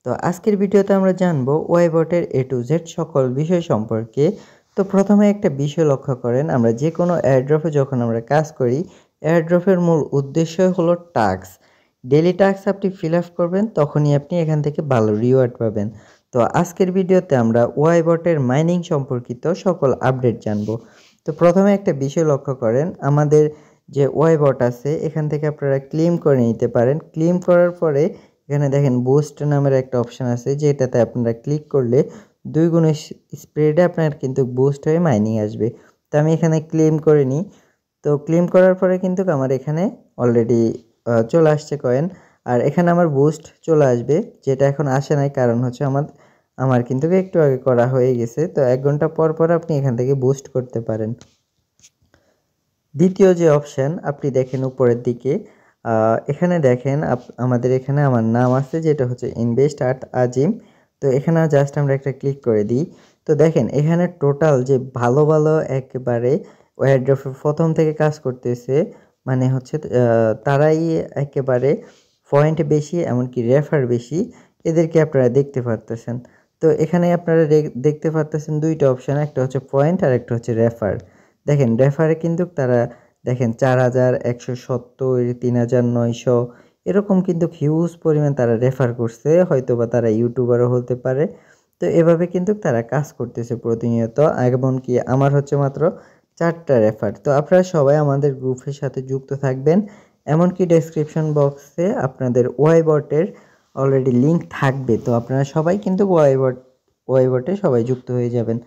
তো আজকের ভিডিওতে আমরা জানবো ওয়াইবটের এ টু জেড সকল বিষয় সম্পর্কে। তো প্রথমে একটা বিষয় লক্ষ্য করেন, আমরা যে কোনো এয়ারড্রপে যখন আমরা কাজ করি, এয়ারড্রপের মূল উদ্দেশ্য হলো টাস্ক। ডেলি টাস্ক আপনি ফিল আপ করবেন, তখনই আপনি এখান থেকে ভালো রিওয়ার্ড পাবেন। তো আজকের ভিডিওতে আমরা ওয়াইবটের মাইনিং সম্পর্কিত সকল আপডেট জানবো। তো প্রথমে একটা বিষয় লক্ষ্য করেন, আমাদের যে ওয়াইবট আছে এখান থেকে আপনারা ক্লেম করে নিতে পারেন। ক্লেম করার পরে এখানে দেখেন বুস্ট নামের একটা অপশন আছে, যেটাতে আপনারা ক্লিক করলে 2 গুণ স্প্রেডে আপনার কিন্তু বুস্ট হয়ে মাইনিং আসবে। তো আমি এখানে ক্লেম করে নিই। তো ক্লেম করার পরে কিন্তু আমার এখানে অলরেডি চলে আসছে কয়েন, আর এখানে আমার বুস্ট চলে আসবে, যেটা এখন আসে নাই কারণ হচ্ছে আমার কিন্তু একটু আগে করা হয়ে গেছে। তো 1 ঘন্টা পর পর আপনি এখান থেকে বুস্ট করতে পারেন। দ্বিতীয় যে অপশান আপনি দেখেন উপরের দিকে, এখানে দেখেন আমাদের এখানে আমার নাম আছে, যেটা হচ্ছে ইনভেস্ট আট আজিম। তো এখানে জাস্ট আমরা একটা ক্লিক করে দিই। তো দেখেন এখানে টোটাল যে ভালো ভালো একেবারে এয়ারড্রপে প্রথম থেকে কাজ করতেছে, মানে হচ্ছে তারাই একেবারে পয়েন্ট বেশি, এমনকি রেফার বেশি, এদেরকে আপনারা দেখতে পারতেছেন। তো এখানে আপনারা দেখতে পারতেছেন দুইটা অপশান, একটা হচ্ছে পয়েন্ট আর একটা হচ্ছে রেফার। দেখেন রেফারে কিন্তু তারা দেখেন 4170, 3900 এরকম কিন্তু হিউজ পরিমাণ তারা রেফার করছে, হয়তো বা তারা ইউটিউবারও হতে পারে। তো এভাবে কিন্তু তারা কাজ করতেছে প্রতিনিয়ত, এমনকি আমার হচ্ছে মাত্র 4টা রেফার। তো আপনারা সবাই আমাদের গ্রুপের সাথে যুক্ত থাকবেন, এমনকি ডেসক্রিপশন বক্সে আপনাদের ওয়াইবটের অলরেডি লিঙ্ক থাকবে। তো আপনারা সবাই কিন্তু ওয়াইবটে সবাই যুক্ত হয়ে যাবেন।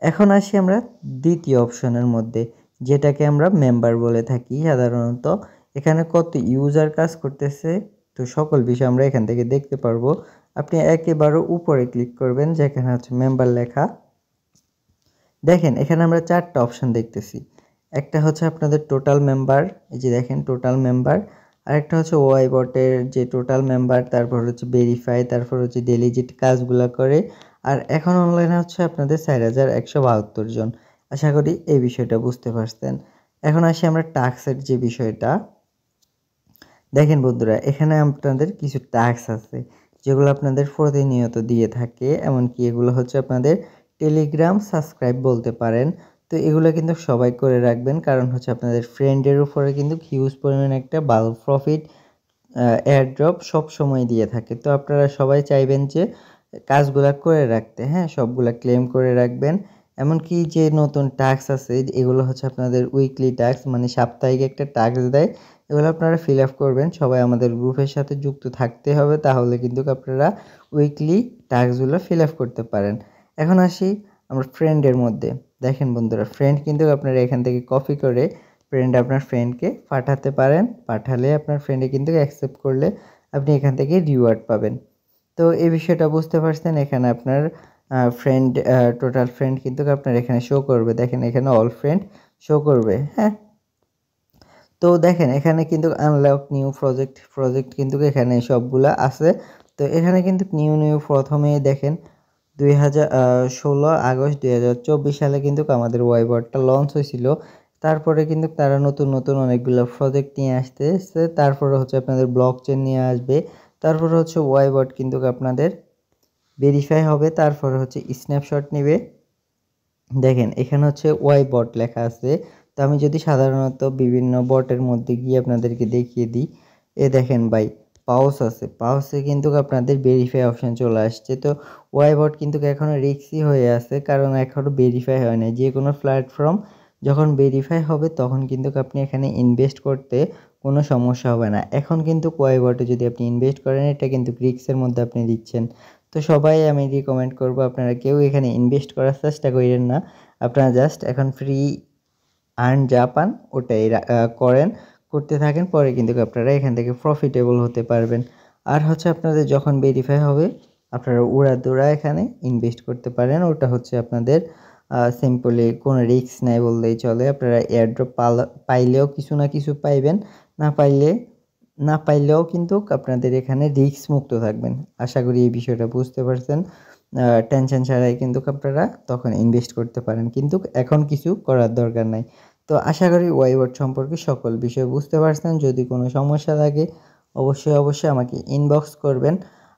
এখন আসি আমরা দ্বিতীয় অপশনের মধ্যে, যেটাকে আমরা মেম্বার বলে থাকি সাধারণত। এখানে কত ইউজার কাজ করতেছে, তো সকল বিষয় আমরা এখান থেকে দেখতে পারবো। আপনি একেবারে উপরে ক্লিক করবেন, যেখানে হচ্ছে মেম্বার লেখা। দেখেন এখানে আমরা 4টা অপশন দেখতেছি। একটা হচ্ছে আপনাদের টোটাল মেম্বার, এই যে দেখেন টোটাল মেম্বার। আরেকটা হচ্ছে ওয়াইবটের যে টোটাল মেম্বার, তারপর হচ্ছে ভেরিফাই, তারপর হচ্ছে ডেলি যে কাজগুলো করে। আর এখন অনলাইনে হচ্ছে আপনাদের 4172 জন। আশা করি এই বিষয়টা বুঝতে পারছেন। এখন আসি আমরা টাস্কের যে বিষয়টা। দেখেন বন্ধুরা, এখানে আপনাদের কিছু টাস্ক আছে, যেগুলো আপনাদের প্রতিনিয়ত দিয়ে থাকে, এমনকি এগুলো হচ্ছে আপনাদের টেলিগ্রাম সাবস্ক্রাইব বলতে পারেন। তো এগুলো কিন্তু সবাই করে রাখবেন, কারণ হচ্ছে আপনাদের ফ্রেন্ডের উপরে কিন্তু হিউজ পরিমাণে একটা ভালো প্রফিট এয়ারড্রপ সব সময় দিয়ে থাকে। তো আপনারা সবাই চাইবেন যে কাজগুলা করে রাখতে, হ্যাঁ, সবগুলা ক্লেম করে রাখবেন। এমনকি যে নতুন টাস্ক আছে, এগুলো হচ্ছে আপনাদের উইকলি টাস্ক, মানে সাপ্তাহিক একটা টাস্ক দেয়, এগুলো আপনারা ফিল আপ করবেন। সবাই আমাদের গ্রুপের সাথে যুক্ত থাকতে হবে, তাহলে কিন্তু আপনারা উইকলি টাস্কগুলো ফিল আপ করতে পারেন। এখন আসি আমরা ফ্রেন্ডের মধ্যে। দেখেন বন্ধুরা, ফ্রেন্ড কিন্তু আপনারা এখান থেকে কপি করে আপনার ফ্রেন্ডকে পাঠাতে পারেন। পাঠালে আপনার ফ্রেন্ডে কিন্তু অ্যাকসেপ্ট করলে আপনি এখান থেকে রিওয়ার্ড পাবেন। তো এই বিষয়টা বুঝতে পারছেন। এখানে আপনার ফ্রেন্ড, টোটাল ফ্রেন্ড কিন্তু আপনার এখানে শো করবে। দেখেন এখানে অল ফ্রেন্ড শো করবে, হ্যাঁ। তো দেখেন এখানে কিন্তু আনলক নিউ প্রজেক্ট কিন্তু এখানে সবগুলা আছে। তো এখানে কিন্তু নিউ প্রথমে দেখেন 16 আগস্ট 2024 সালে কিন্তু আমাদের ওয়াইবটটা লঞ্চ হয়েছিল। তারপরে কিন্তু তারা নতুন অনেকগুলো প্রজেক্ট নিয়ে আসতেছে। তারপরে হচ্ছে আপনাদের ব্লক চেন নিয়ে আসবে। তারপরে হচ্ছে ওয়াইবট কিন্তু আপনাদের ভেরিফাই হবে। তারপরে হচ্ছে স্ন্যাপশট নেবে। দেখেন এখানে হচ্ছে ওয়াইবট লেখা আছে। তো আমি যদি সাধারণত বিভিন্ন বটের মধ্যে গিয়ে আপনাদেরকে দেখিয়ে দিই, এ দেখেন ভাই পাউস আছে, পাউসে কিন্তু আপনাদের ভেরিফাই অপশন চলে আসছে। তো ওয়াইবট কিন্তু এখনও রিস্কি হয়ে আছে, কারণ এখনও ভেরিফাই হয় না। যে কোনো প্ল্যাটফর্ম যখন ভেরিফাই হবে তখন কিন্তু আপনি এখানে ইনভেস্ট করতে কোনো সমস্যা হবে না। এখন কিন্তু ওয়াইবটে যদি আপনি ইনভেস্ট করেন, এটা কিন্তু রিস্কের মধ্যে আপনি দিচ্ছেন। তো সবাই আমি রিকমেন্ড করব, আপনারা কেউ এখানে ইনভেস্ট করার চেষ্টা করেন না। আপনারা জাস্ট এখন ফ্রি আর্ন যা পান ওটাই করতে থাকেন, পরে কিন্তু আপনারা এখান থেকে প্রফিটেবল হতে পারবেন। আর হচ্ছে আপনাদের যখন ভেরিফাই হবে, আপনারা উড়াদুরা এখানে ইনভেস্ট করতে পারেন। ওটা হচ্ছে আপনাদের সিম্পলি কোনো রিস্ক নাই বললেই চলে। আপনারা এয়ারড্রপ পাইলেও কিছু না কিছু পাইবেন, না পাইলেও কিন্তু আপনাদের এখানে রিস্ক মুক্ত থাকবেন। আশা করি এই বিষয়টা বুঝতে পারছেন। টেনশন ছাড়াই কিন্তু আপনারা তখন ইনভেস্ট করতে পারেন, কিন্তু এখন কিছু করার দরকার নাই। তো আশা করি ওয়াইবট সম্পর্কে সকল বিষয় বুঝতে পারছেন। যদি কোনো সমস্যা থাকে অবশ্যই আমাকে ইনবক্স করবেন।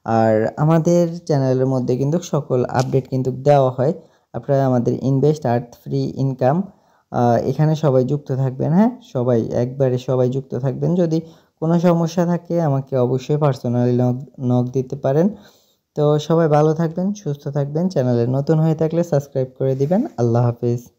আর আমাদের চ্যানেলের মধ্যে কিন্তু সকল আপডেট কিন্তু দেওয়া হয়। আপনারা আমাদের ইনভেস্ট আর্থ ফ্রি ইনকাম এখানে সবাই যুক্ত থাকবেন, হ্যাঁ, সবাই একবারে সবাই যুক্ত থাকবেন। যদি কোনো সমস্যা থাকে আমাকে অবশ্যই পার্সোনালি নক দিতে পারেন। তো সবাই ভালো থাকবেন, সুস্থ থাকবেন। চ্যানেলে নতুন হয়ে থাকলে সাবস্ক্রাইব করে দিবেন। আল্লাহ হাফেজ।